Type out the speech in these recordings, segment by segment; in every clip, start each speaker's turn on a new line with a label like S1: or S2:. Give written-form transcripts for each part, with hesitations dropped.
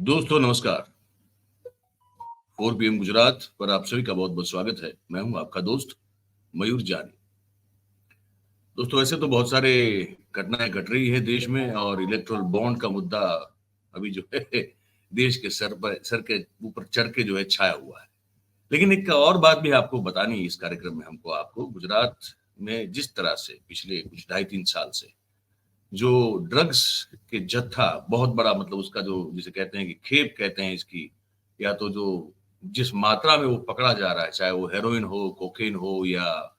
S1: दोस्तों नमस्कार। 4 PM गुजरात पर आप सभी का बहुत बहुत स्वागत है। मैं हूं आपका दोस्त मयूर जानी। दोस्तों ऐसे तो बहुत सारे घटनाएं घट रही है देश में और इलेक्टोरल बॉन्ड का मुद्दा अभी जो है देश के सर के ऊपर चढ़ के जो है छाया हुआ है। लेकिन एक और बात भी आपको बतानी है इस कार्यक्रम में हमको आपको गुजरात में जिस तरह से पिछले कुछ 2.5-3 साल से जो ड्रग्स के जत्था बहुत बड़ा मतलब उसका जो जिसे कहते हैं कि खेप कहते हैं इसकी, या तो जो जिस मात्रा में वो पकड़ा जा रहा है, चाहे वो हेरोइन हो, कोकेन हो या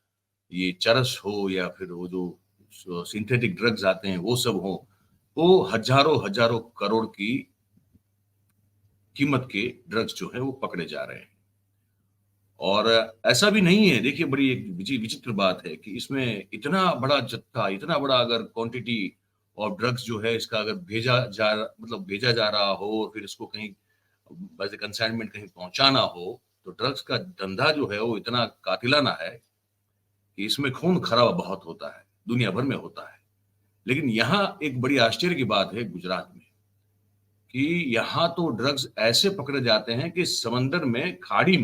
S1: ये चरस हो या फिर वो जो सिंथेटिक ड्रग्स आते हैं वो सब हो, वो हजारों हजारों करोड़ की कीमत के ड्रग्स जो है वो पकड़े जा रहे हैं। और ऐसा भी नहीं है, देखिए बड़ी एक विचित्र बात है कि इसमें इतना बड़ा जत्था, इतना बड़ा अगर क्वांटिटी ऑफ ड्रग्स जो है इसका अगर भेजा जा रहा हो और फिर इसको कहीं एज ए कंसाइनमेंट कहीं पहुंचाना हो, तो ड्रग्स का धंधा जो है वो इतना कातिलाना है कि इसमें खून खराबा बहुत होता है, दुनिया भर में होता है। लेकिन यहाँ एक बड़ी आश्चर्य की बात है गुजरात में कि यहाँ तो ड्रग्स ऐसे पकड़े जाते हैं कि समंदर में खाड़ी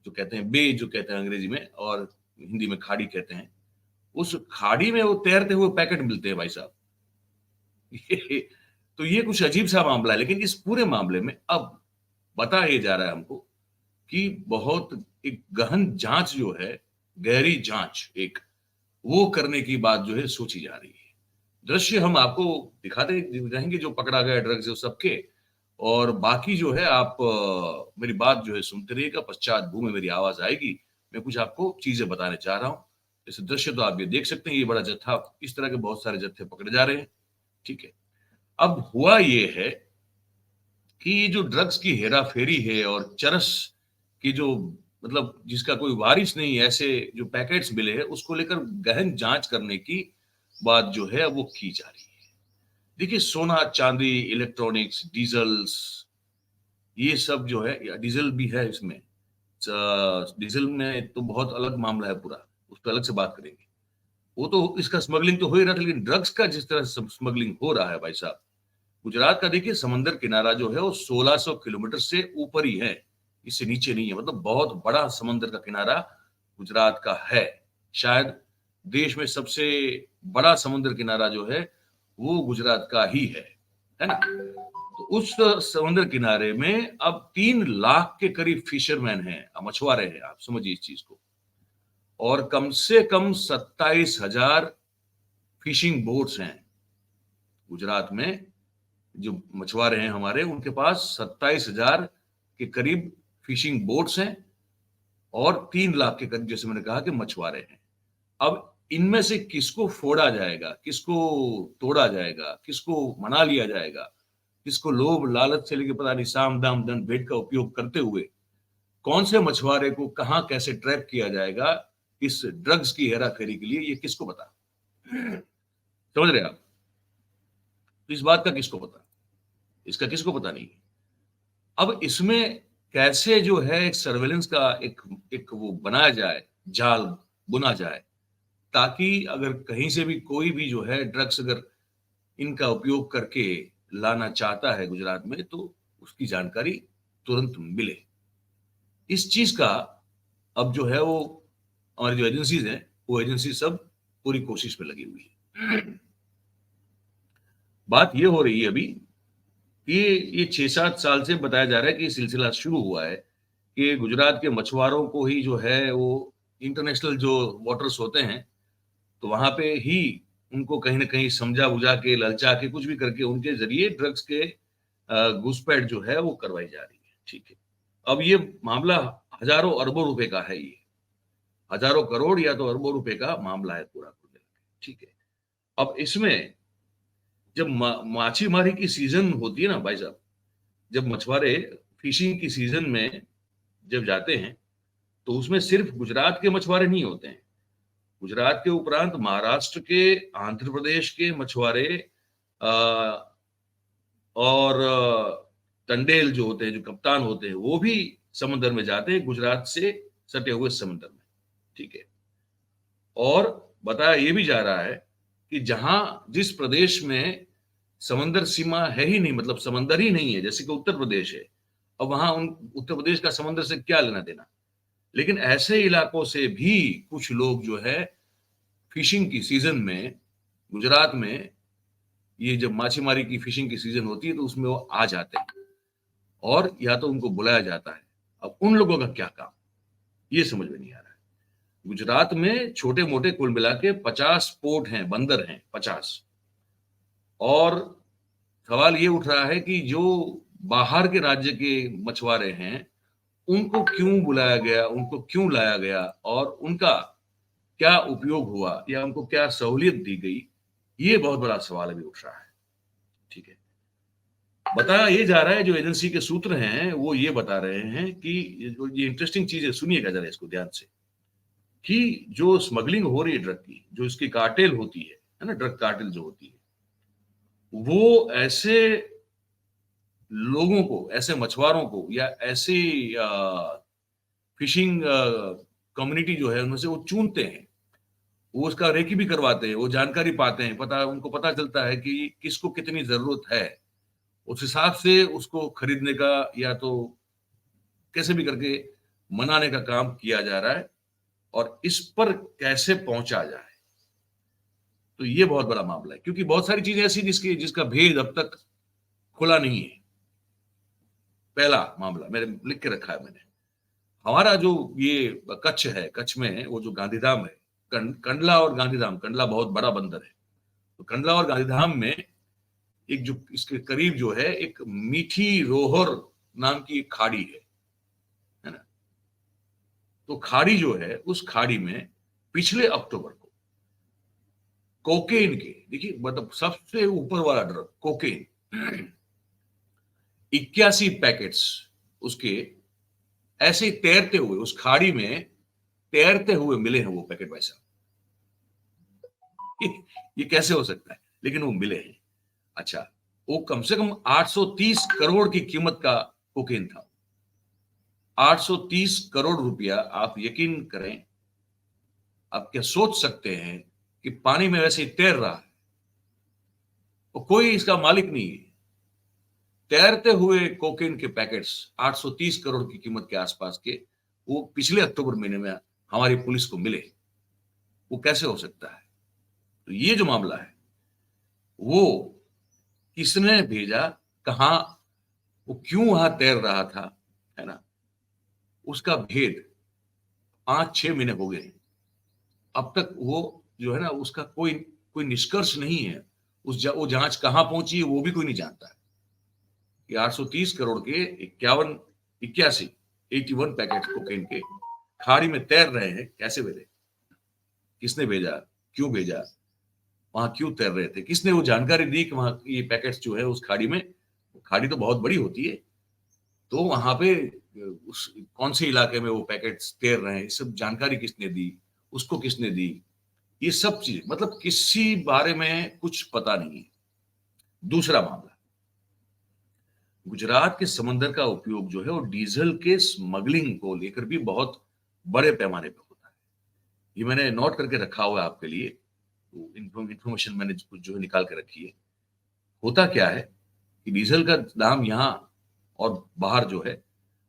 S1: जो कहते हैं बे जो कहते हैं अंग्रेजी में और हिंदी में खाड़ी कहते हैं, उस खाड़ी में वो तैरते हुए पैकेट मिलते हैं भाई साहब। तो ये कुछ अजीब सा मामला है। लेकिन इस पूरे मामले में अब बताया जा रहा है हमको कि बहुत एक गहन जांच जो है, गहरी जांच एक वो करने की बात जो है सोची जा रही है। दृश्य हम आपको दिखाते रहेंगे जो पकड़ा गया ड्रग्स है सबके, और बाकी जो है आप मेरी बात जो है सुनते रहिएगा। पश्चात भू में मेरी आवाज आएगी, मैं कुछ आपको चीजें बताने चाह रहा हूं। जैसे दृश्य तो आप ये देख सकते हैं, ये बड़ा जत्था, इस तरह के बहुत सारे जत्थे पकड़े जा रहे हैं। ठीक है, अब हुआ ये है कि ये जो ड्रग्स की हेरा फेरी है और चरस की जो मतलब जिसका कोई वारिस नहीं, ऐसे जो पैकेट्स मिले हैं उसको लेकर गहन जांच करने की बात जो है वो की जा रही है। देखिए सोना चांदी इलेक्ट्रॉनिक्स डीजल्स ये सब जो है, या डीजल भी है इसमें, डीजल में तो बहुत अलग मामला है पूरा, उस पर अलग से बात करेंगे। वो तो इसका स्मगलिंग तो हो ही रहा था, लेकिन ड्रग्स का जिस तरह से स्मगलिंग हो रहा है भाई साहब, गुजरात का देखिए समंदर किनारा जो है वो 1600 किलोमीटर से ऊपर ही है, इससे नीचे नहीं है। मतलब बहुत बड़ा समंदर का किनारा गुजरात का है। शायद देश में सबसे बड़ा समुद्र किनारा जो है वो गुजरात का ही है ना। तो उस समुद्र किनारे में अब 3 लाख के करीब फिशरमैन हैं, मछुआरे हैं, आप समझिए इस चीज को। और कम से कम 27,000 फिशिंग बोट्स हैं गुजरात में। जो मछुआरे हैं हमारे, उनके पास 27,000 के करीब फिशिंग बोट्स हैं और 3 लाख के करीब, जैसे मैंने कहा, कि मछुआरे हैं। अब इनमें से किसको फोड़ा जाएगा, किसको तोड़ा जाएगा, किसको मना लिया जाएगा, किसको लोभ लालच से लेके पता नहीं साम दाम दंड भेद का उपयोग करते हुए कौन से मछुआरे को कहां कैसे ट्रैप किया जाएगा इस ड्रग्स की हेराफेरी के लिए, ये किसको पता। समझ रहे आप? तो इस बात का किसको पता, इसका किसको पता नहीं। अब इसमें कैसे जो है एक सर्वेलेंस का एक वो बनाया जाए, जाल बुना जाए, ताकि अगर कहीं से भी कोई भी जो है ड्रग्स अगर इनका उपयोग करके लाना चाहता है गुजरात में, तो उसकी जानकारी तुरंत मिले। इस चीज का अब जो है वो हमारी जो एजेंसीज हैं, वो एजेंसी सब पूरी कोशिश में लगी हुई है। बात ये हो रही है अभी कि ये 6-7 साल से बताया जा रहा है कि सिलसिला शुरू हुआ है कि गुजरात के मछुआरों को ही जो है वो इंटरनेशनल जो वाटर्स होते हैं, तो वहां पे ही उनको कहीं ना कहीं समझा बुझा के ललचा के कुछ भी करके उनके जरिए ड्रग्स के घुसपैठ जो है वो करवाई जा रही है। ठीक है, अब ये मामला हजारों अरबों रुपए का है, ये हजारों करोड़ या तो अरबों रुपए का मामला है पूरा कुल मिला के। ठीक है, अब इसमें जब माछीमारी की सीजन होती है ना भाई साहब, जब मछुआरे फिशिंग की सीजन में जब जाते हैं, तो उसमें सिर्फ गुजरात के मछुआरे नहीं होते हैं। गुजरात के उपरांत महाराष्ट्र के, आंध्र प्रदेश के मछुआरे अ, और टंडेल जो होते हैं, जो कप्तान होते हैं, वो भी समुद्र में जाते हैं गुजरात से सटे हुए समुद्र में। ठीक है, और बताया ये भी जा रहा है कि जहां जिस प्रदेश में समंदर सीमा है ही नहीं, मतलब समंदर ही नहीं है, जैसे कि उत्तर प्रदेश है। अब वहां उन उत्तर प्रदेश का समंदर से क्या लेना देना। लेकिन ऐसे इलाकों से भी कुछ लोग जो है फिशिंग की सीजन में, गुजरात में ये जब माछीमारी की फिशिंग की सीजन होती है तो उसमें वो आ जाते हैं, और या तो उनको बुलाया जाता है। अब उन लोगों का क्या काम, ये समझ में नहीं आ रहा है। गुजरात में छोटे मोटे कुल मिला के 50 पोर्ट हैं, बंदर हैं 50। और सवाल ये उठ रहा है कि जो बाहर के राज्य के मछुआरे हैं उनको क्यों बुलाया गया, उनको क्यों लाया गया, और उनका क्या उपयोग हुआ या उनको क्या सहूलियत दी गई, ये बहुत बड़ा सवाल अभी उठ रहा है। ठीक है, बताया ये जा रहा है, जो एजेंसी के सूत्र हैं वो ये बता रहे हैं कि ये इंटरेस्टिंग चीज है, सुनिएगा जरा इसको ध्यान से, कि जो स्मगलिंग हो रही है ड्रग की, जो इसकी कार्टेल होती है ना, ड्रग कार्टेल जो होती है, वो ऐसे लोगों को, ऐसे मछुआरों को या ऐसे फिशिंग कम्युनिटी जो है उनमें से वो चुनते हैं, वो उसका रेकी भी करवाते हैं, वो जानकारी पाते हैं, पता उनको पता चलता है कि किसको कितनी जरूरत है, उस हिसाब से उसको खरीदने का या तो कैसे भी करके मनाने का काम किया जा रहा है, और इस पर कैसे पहुंचा जाए। तो ये बहुत बड़ा मामला है, क्योंकि बहुत सारी चीजें ऐसी जिसका भेद अब तक खुला नहीं है। पहला मामला मेरे लिख के रखा है मैंने, हमारा जो ये कच्छ है, कच्छ में वो जो गांधीधाम है, कंडला और गांधीधाम, कंडला बहुत बड़ा बंदर है, तो कंडला और गांधीधाम में एक जो इसके करीब जो है एक मीठी रोहर नाम की एक खाड़ी है ना। तो खाड़ी जो है, उस खाड़ी में पिछले अक्टूबर को कोकेन के, देखिए मतलब सबसे ऊपर वाला ड्रग कोकेन, 81 पैकेट्स उसके ऐसे ही तैरते हुए उस खाड़ी में तैरते हुए मिले हैं वो पैकेट। वैसा ये कैसे हो सकता है, लेकिन वो मिले हैं। अच्छा, वो कम से कम 830 करोड़ की कीमत का कोकेन था। 830 करोड़ रुपया, आप यकीन करें, आप क्या सोच सकते हैं कि पानी में वैसे ही तैर रहा है, और कोई इसका मालिक नहीं है। तैरते हुए कोकेन के पैकेट्स 830 करोड़ की कीमत के आसपास के, वो पिछले अक्टूबर महीने में हमारी पुलिस को मिले। वो कैसे हो सकता है। तो ये जो मामला है, वो किसने भेजा, कहां, वो क्यों वहां तैर रहा था, है ना, उसका भेद 5-6 महीने हो गए। अब तक वो जो है ना, उसका कोई कोई निष्कर्ष नहीं है। वो जांच कहां पहुंची है वो भी कोई नहीं जानता है। कि 830 करोड़ के 81 पैकेट कोकेन के खाड़ी में तैर रहे हैं, कैसे भेजे, किसने भेजा, क्यों भेजा, वहां क्यों तैर रहे थे, किसने वो जानकारी दी कि वहां ये पैकेट्स जो है उस खाड़ी में, खाड़ी तो बहुत बड़ी होती है, तो वहां पे उस कौन से इलाके में वो पैकेट्स तैर रहे हैं, ये सब जानकारी किसने दी, उसको किसने दी, ये सब चीजें, मतलब किसी बारे में कुछ पता नहीं है। दूसरा मामला, गुजरात के समंदर का उपयोग जो है वो डीजल के स्मगलिंग को लेकर भी बहुत बड़े पैमाने पर होता है। ये मैंने नोट करके रखा हुआ है आपके लिए, तो इंफॉर्मेशन मैंने कुछ जो है निकाल के रखी है। होता क्या है कि डीजल का दाम यहाँ और बाहर जो है,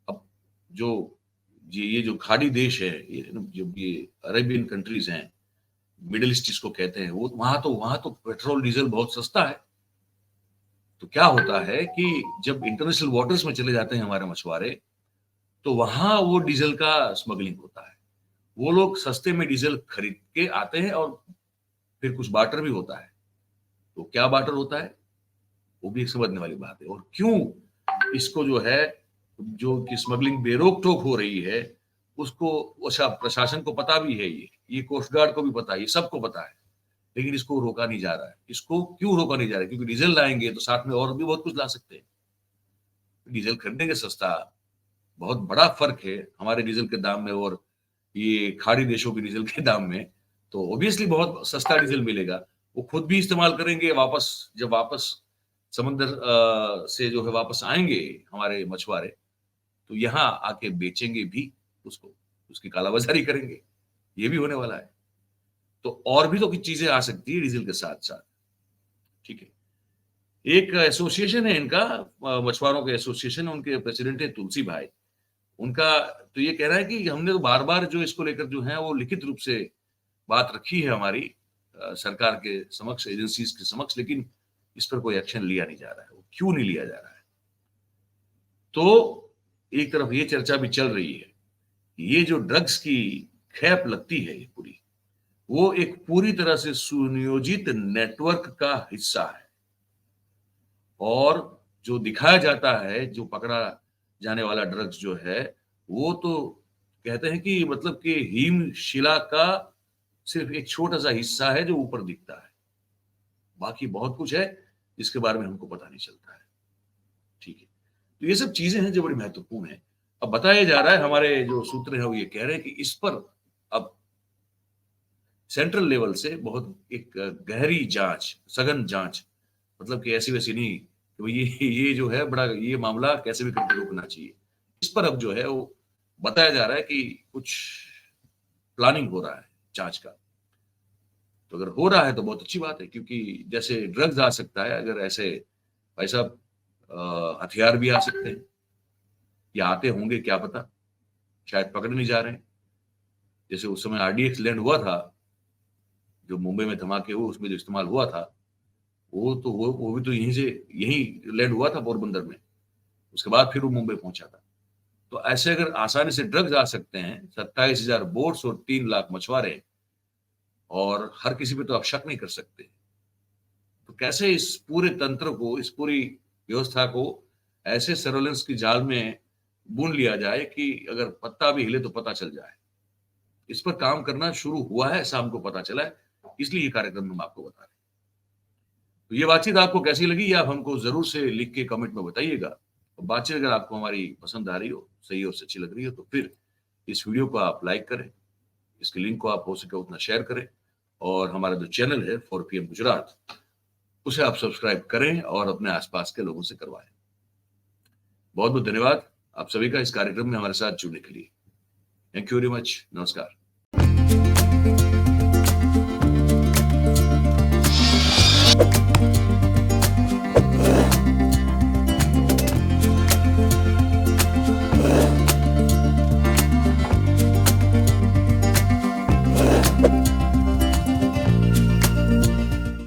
S1: अब जो ये जो खाड़ी देश है, ये जो ये अरेबियन कंट्रीज हैं, मिडिल ईस्ट जिसको कहते हैं, वो वहां तो पेट्रोल डीजल बहुत सस्ता है। तो क्या होता है कि जब इंटरनेशनल वाटर्स में चले जाते हैं हमारे मछुआरे, तो वहां वो डीजल का स्मगलिंग होता है। वो लोग सस्ते में डीजल खरीद के आते हैं, और फिर कुछ बार्टर भी होता है। तो क्या बार्टर होता है, वो भी एक समझने वाली बात है। और क्यों इसको जो है, जो कि स्मगलिंग बेरोक टोक हो रही है, उसको अच्छा प्रशासन को पता भी है, ये कोस्ट गार्ड को भी पता है, ये सबको पता है, लेकिन इसको रोका नहीं जा रहा है। इसको क्यों रोका नहीं जा रहा है, क्योंकि डीजल लाएंगे तो साथ में और भी बहुत कुछ ला सकते हैं। डीजल खरीदने के सस्ता, बहुत बड़ा फर्क है हमारे डीजल के दाम में और ये खाड़ी देशों के डीजल के दाम में। तो ऑब्वियसली बहुत सस्ता डीजल मिलेगा, वो खुद भी इस्तेमाल करेंगे, वापस जब वापस समंदर से जो है वापस आएंगे हमारे मछुआरे, तो यहाँ आके बेचेंगे भी उसको, उसकी कालाबाजारी करेंगे, ये भी होने वाला है। तो और भी तो कुछ चीजें आ सकती है डीजल के साथ साथ। ठीक है, एक एसोसिएशन है इनका, मछुआरों के एसोसिएशन, उनके प्रेसिडेंट है तुलसी भाई। उनका तो ये कहना है कि हमने तो बार-बार जो इसको लेकर जो है वो लिखित रूप से बात रखी है हमारी सरकार के समक्ष, एजेंसीज के समक्ष, लेकिन इस पर कोई एक्शन लिया नहीं जा रहा है। वो क्यों नहीं लिया जा रहा है? तो एक तरफ ये चर्चा भी चल रही है, ये जो ड्रग्स की खेप लगती है ये पूरी, वो एक पूरी तरह से सुनियोजित नेटवर्क का हिस्सा है। और जो दिखाया जाता है, जो पकड़ा जाने वाला ड्रग्स जो है, वो तो कहते हैं कि मतलब कि हिमशिला का सिर्फ एक छोटा-सा हिस्सा है जो ऊपर दिखता है। बाकी बहुत कुछ है, जिसके बारे में हमको पता नहीं चलता है। ठीक है। तो ये सब चीज़ें हैं जो बड़ी महत्वपूर्ण हैं। अब बताया जा रहा है, हमारे जो सूत्र हैं वो ये कह रहे हैं कि इस पर अब सेंट्रल लेवल से बहुत एक गहरी जाँच, सघन जाँच, मतलब कि ऐसी-वैसी नहीं, तो ये जो है बड़ा ये मामला कैसे भी करके रोकना चाहिए। इस पर अब जो है वो बताया जा रहा है कि कुछ प्लानिंग हो रहा है जाँच का। तो अगर हो रहा है तो बहुत अच्छी बात है, क्योंकि जैसे ड्रग्स आ सकता है, अगर ऐसे भाई साहब हथियार भी आ सकते हैं, या आते होंगे क्या पता, शायद पकड़े नहीं जा रहे हैं। जैसे उस समय आरडीएक्स लैंड हुआ था, जो मुंबई में धमाके हुए उसमें जो इस्तेमाल हुआ था, वो भी तो यहीं लैंड हुआ था पोरबंदर में। उसके बाद फिर वो मुंबई पहुंचा था। तो ऐसे अगर आसानी से ड्रग्स आ सकते हैं, 27,000 बोट्स और 3 लाख मछुआरे, और हर किसी पे तो आप शक नहीं कर सकते। तो कैसे इस पूरे तंत्र को, इस पूरी व्यवस्था को ऐसे सर्वेलेंस की जाल में बुन लिया जाए कि अगर पत्ता भी हिले तो पता चल जाए। इस पर काम करना शुरू हुआ है, ऐसा हमको पता चला है, इसलिए ये कार्यक्रम हम आपको बता रहे हैं। तो ये बातचीत आपको कैसी लगी, ये आप हमको ज़रूर से लिख के कमेंट में बताइएगा। और बातचीत अगर आपको हमारी पसंद आ रही हो, सही और सच्ची लग रही हो, तो फिर इस वीडियो को आप लाइक करें, इसके लिंक को आप हो सके उतना शेयर करें, और हमारा जो चैनल है 4PM गुजरात, उसे आप सब्सक्राइब करें और अपने आसपास के लोगों से करवाएं। बहुत बहुत धन्यवाद आप सभी का इस कार्यक्रम में हमारे साथ जुड़ने के लिए। Thank you very much. नमस्कार।